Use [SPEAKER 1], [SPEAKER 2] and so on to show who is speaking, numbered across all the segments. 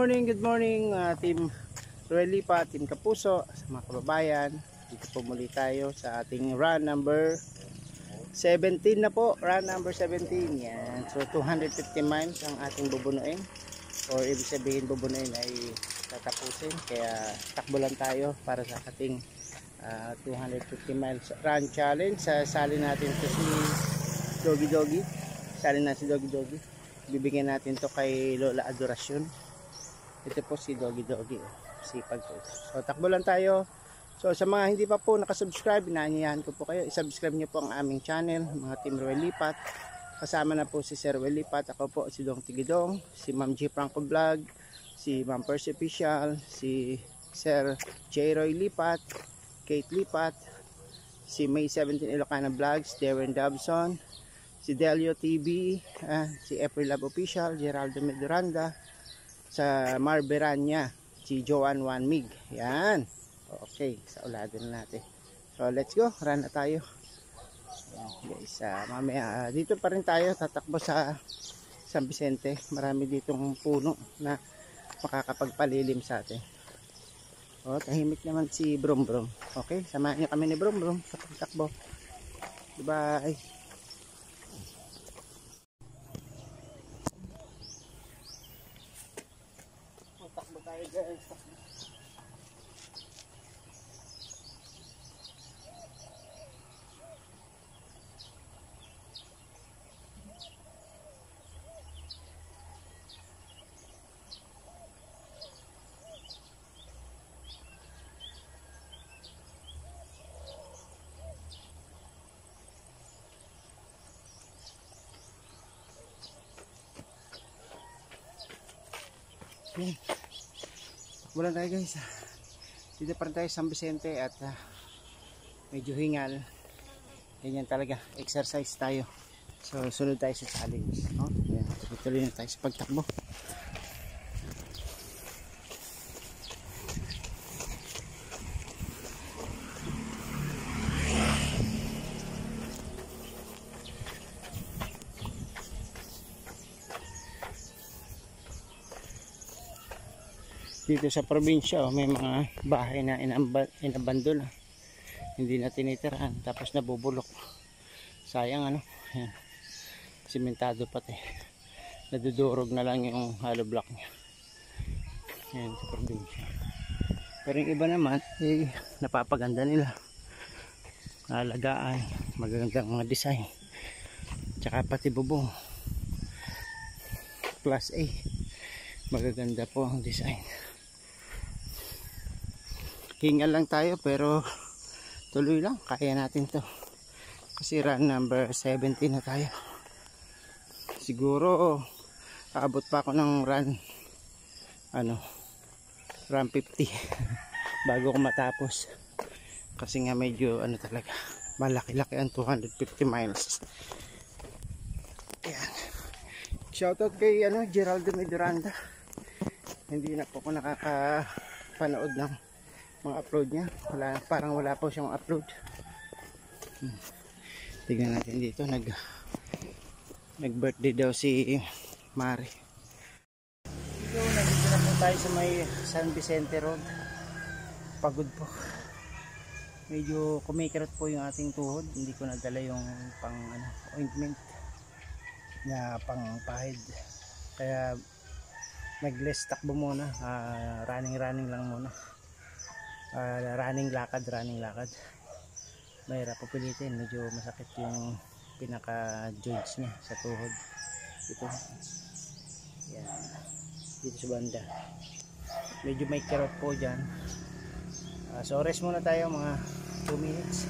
[SPEAKER 1] good morning Team Roel Lipat, Team Kapuso, sa mga kababayan. Dito po muli tayo sa ating run number 17 na po, run number 17. Yan. So 250 miles ang ating bubunuin, or ibig sabihin bubunuin ay tatapusin. Kaya takbo lang tayo para sa ating 250 miles run challenge. Sasali natin to si Doggy Doggy. Sali na si Doggy Doggy. Bibigyan natin to kay Lola Adoracion. Ito po si Doggy Doggy, sipag po. So takbo lang tayo. So sa mga hindi pa po nakasubscribe, inaanyayahan ko po kayo, isubscribe nyo po ang aming channel, mga Team Roel Lipat. Kasama na po si Sir Roel Lipat, ako po si Dong Tigidong, si Ma'am G Franco Vlog, si Ma'am Percy Official, si Sir J Roy Lipat, Kate Lipat, si May 17 Ilocana Vlogs, Darren Dobson, si Delio TV, si April Love Official, Geraldo Meduranda, sa Marberanya, si Joan Juan Mig. Yan. Okay, sa ulado na natin. So let's go, run na tayo. Yan, guys, mamaya dito pa rin tayo tatakbo sa San Vicente. Marami ditong puno na makakapagpalilim sa atin. O, tahimik naman si Brum Brum. Okay, samahan niyo kami ni Brum Brum sa pagtakbo. Bye. Takbo tayo guys. Okay. Wala tayo guys, dito pa rin tayo sa San Vicente at medyo hingal, ganyan talaga, exercise tayo. So sunod tayo sa challenge, no? Yan, tuloy na tayo sa pagtakbo. Dito sa probinsya, may mga bahay na inabandon, hindi na tinitirhan, tapos nabubulok. Sayang ano, yan. Simentado pati, nadudurog na lang yung hollow block nya. Yan sa probinsya. Pero yung iba naman napapaganda nila, alagaan, magagandang mga design, tsaka pati bubong class A, magaganda po ang design. Hingal lang tayo pero tuloy lang, kaya natin to kasi run number 17 na tayo. Siguro aabot pa ako ng run 50 bago ko matapos, kasi nga medyo talaga malaki-laki ang 250 miles. Ayan. Shoutout kay Geraldo Meduranda. Hindi na po ako nakakapanood ng mga upload niya. Parang wala po siyang upload. Tignan natin dito, nag birthday daw si Mari. Dito nandito na po tayo sa may San Vicente Road. Pagod po, medyo kumikirot po yung ating tuhod. Hindi ko nadala yung pang ointment na pang pahid, kaya nag-less takbo muna, running lang muna. Running lakad. Mahirap po pilitin, medyo masakit yung pinaka joints niya sa tuhod. Ito, yan, dito sa banda medyo may kirot po dyan. So rest muna tayo mga 2 minutes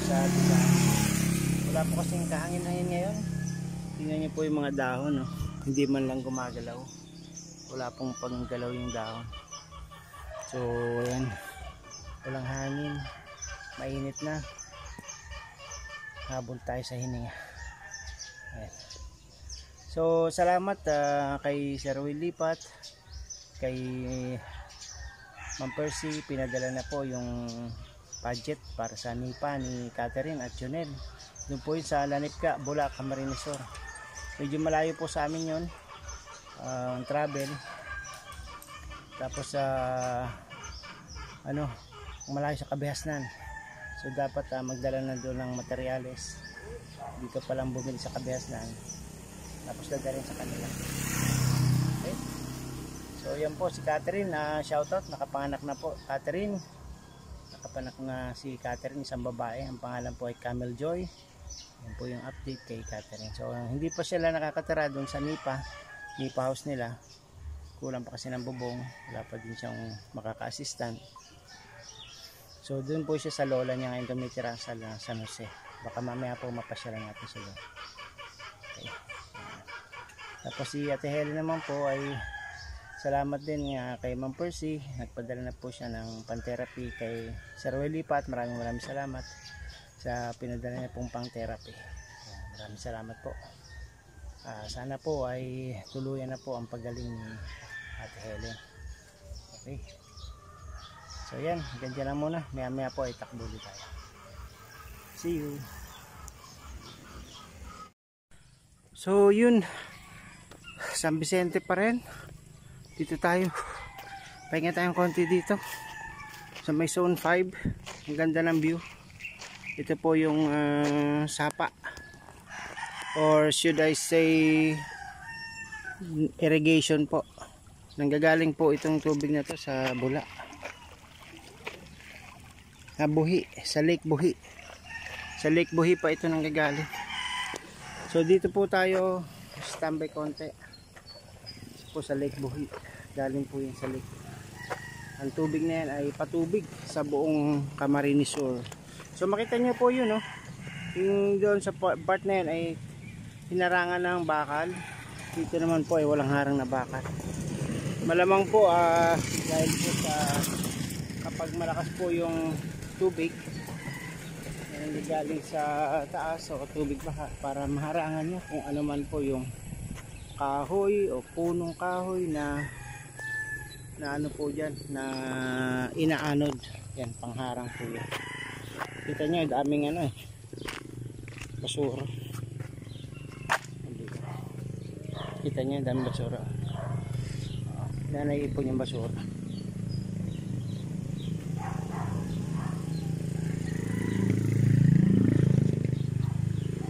[SPEAKER 1] sa diba. Wala po kasing kahangin-hangin ngayon. Tingnan niyo po yung mga dahon, no? Hindi man lang gumagalaw, wala pong panggalaw yung dahon. So yan, walang hangin, mainit na, habol tayo sa hininga. Ayan. So salamat kay Sir Roel Lipat, kay Ma'am Percy, pinadala na po yung budget para sa nipa ni Catherine at Jonel. Doon po yun sa Lanipka, Bulac, Camarines Sur. Medyo malayo po sa amin yun, travel. Tapos ano, malayo sa Kabihasnan. So dapat magdala na doon ng materyales. Dito pa lang bumili sa Kabihasnan. Tapos dadalhin sa kanila. Okay. So yan po si Catherine, shoutout, nakapanganak na po Catherine. Nakapanak na si Catherine, isang babae. Ang pangalan po ay Camel Joy. Yan po yung update kay Catherine. So hindi pa sila nakakatira doon sa Nipa house nila. Kulang pa kasi ng bubong, wala pa din siyang makaka-assistant. So doon po siya sa lola niya ngayon tumitira sa San Jose. Baka mamaya po mapasyalan natin sila. Okay. Tapos si Ate Helen naman po ay salamat din kay Ma'am Percy. Nagpadala na po siya ng pan-therapy kay Sir Welipat. Maraming salamat sa pinadala niya pong pang-therapy. Maraming salamat po. Sana po ay tuluyan na po ang paggaling ni Ate Helen. Okay. So yan, ganyan lang muna. Maya po ay takbo ulit tayo. See you. So yun, San Vicente pa rin. Dito tayo. Pahinga tayong konti dito. Sa may zone 5. Ang ganda ng view. Ito po yung sapa. Or should I say irrigation po. Nanggagaling po itong tubig na to sa Bula. Buhi, sa Lake Buhi. Sa Lake Buhi pa ito nanggagaling. So dito po tayo standby konti. Po sa Lake Buhi. Galing po yun sa lake. Ang tubig na yan ay patubig sa buong Camarines Sur. So makita nyo po yun, no? Yung doon sa part na yan ay hinarangan ng bakal. Dito naman po ay walang harang na bakal. Malamang po dahil po sa kapag malakas po yung tubig yan galing sa taas o tubig baha para maharangan nyo kung ano man po yung kahoy o punong kahoy na ano po dyan na inaanod. Yan, pangharang po yan. Kita nyo, daming basura. Kita nyo, daming basura. Yan, naiipon yung basura.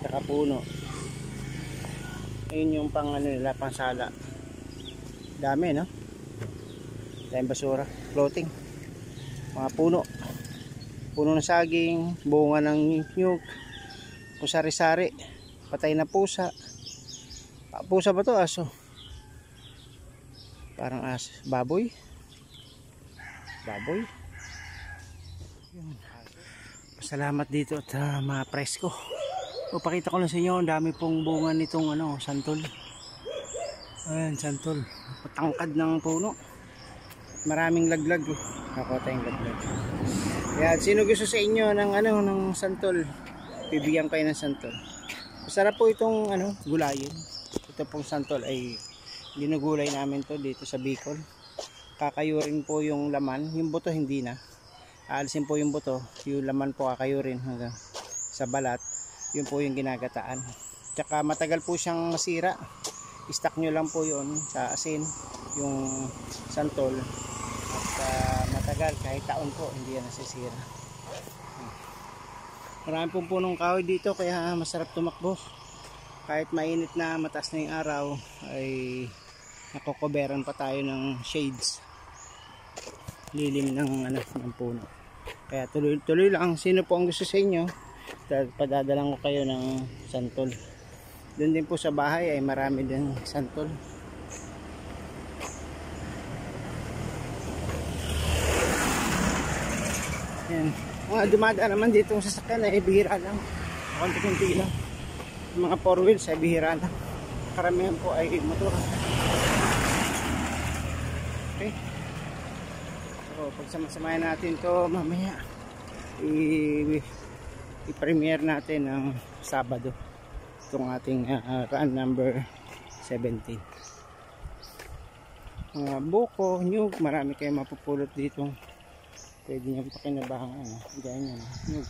[SPEAKER 1] Saka puno. Ayun yung pang nila, pang sala. Dami, no? Daming basura, floating. Mga puno ng saging, bunga ng nyug, pusari-sari, patay na pusa. Pusa ba to? Aso? Parang aso. Baboy. Salamat dito at mga presko. O, pakita ko lang sa inyo, ang dami pong bunga nitong santol. Ayan, santol. Patangkad ng puno. Maraming laglag. Nakota yung laglag. Ayan, sino gusto sa inyo ng santol? Bibigyan kayo ng santol. Masarap po itong gulayin. Ito pong santol ay ginugulay namin to dito sa Bicol. Kakayurin po yung laman. Yung buto hindi na. Aalisin po yung buto. Yung laman po kakayurin hanggang sa balat. Yun po yung ginagataan. Tsaka matagal po siyang masira. I-stack nyo lang po yun sa asin yung santol. At matagal kahit taon po hindi yan nasisira. Marami pong punong kahoy dito kaya masarap tumakbo. Kahit mainit na mataas na yung araw ay nakokoberan pa tayo ng shades. Lilim ng puno. Kaya tuloy lang. Sino po ang gusto sa inyo? Padadalan ko kayo ng santol. Doon din po sa bahay ay marami din santol. Yan. Mga dumadaan naman dito sa sasakyan ay bihira lang. Konti-konti lang. Mga 4 wheels ay bihira lang. Karamihan po ay motor. Okay. So pagsama-samahin natin to mamaya. I-premiere natin ng Sabado itong ating run number 17. Mga buko, nyug, marami kayong mapupulot dito. Pwede nyo pakinabangan. Ganyan, nyug.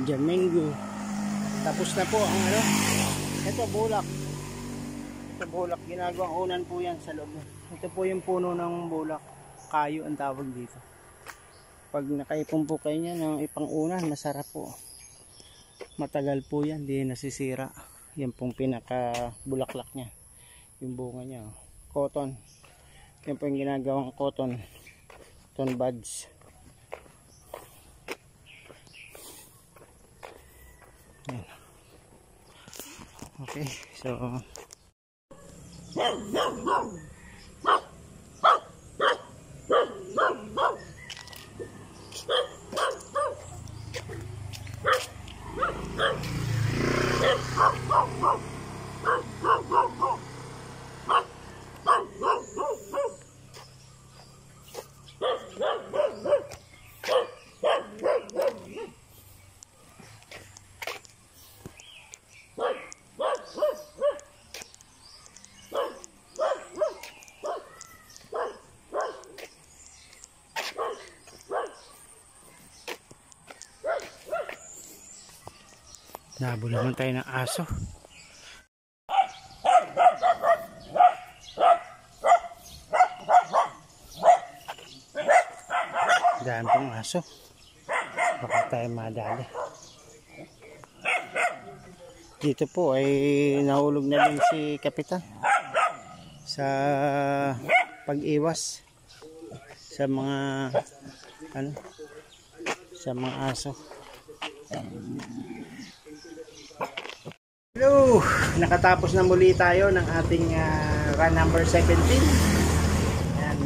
[SPEAKER 1] Jamingo. Tapos na po ang ito bulak. Sa bulak, ginagawang unan po yan sa loob. Ito po yung puno ng bulak. Kayo ang tawag dito. Pag nakaipon po kayo niya ng ipang unan, masarap po. Matagal po yan, di nasisira. Yan pong pinaka bulaklak niya. Yung bunga niya. Cotton. Yan po yung ginagawang cotton buds. Yan. Okay, so nabol naman tayo ng aso. Dami pong aso. Baka tayo madali. Dito po ay nahulog na din si Kapitan sa pag-iwas sa mga sa mga aso. Hello! Nakatapos na muli tayo ng ating run number 17. Yan,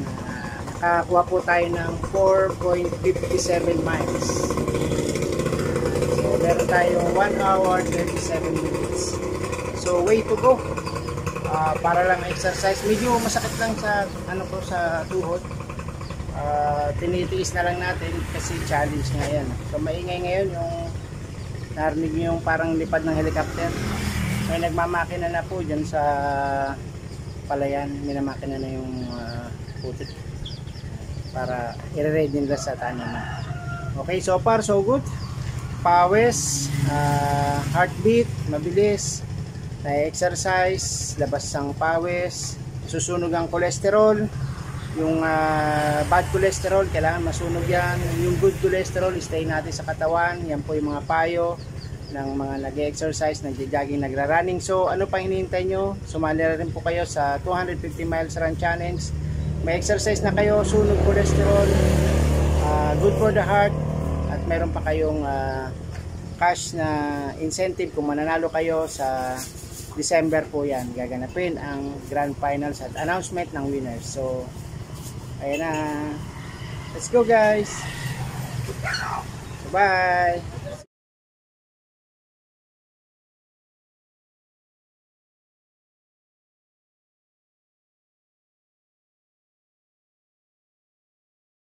[SPEAKER 1] nakakuha po tayo ng 4.57 miles. So meron tayong 1 hour 37 minutes. So way to go. Para lang exercise. Medyo masakit lang sa sa tuhod. Tinitiis na lang natin kasi challenge nga yan. So maingay ngayon yung narinig nyo yung parang lipad ng helicopter. May nagmamakina na po dyan sa palayan. Minamakina na yung putik para i-ready nila sa tanaman. Okay, so far so good. Pawis, heartbeat, mabilis, na-exercise, labas ang pawis, susunog ang cholesterol. Yung bad cholesterol, kailangan masunog yan. Yung good cholesterol, stay natin sa katawan. Yan po yung mga payo ng mga nag-exercise, nag-jogging, nagra-running. So ano pang hinihintay nyo? Sumali rin po kayo sa 250 miles run challenge. May exercise na kayo, sunog cholesterol, good for the heart, at meron pa kayong cash na incentive kung mananalo kayo sa December po yan. Gaganapin ang grand finals at announcement ng winners. So ayan na. Let's go guys. Bye.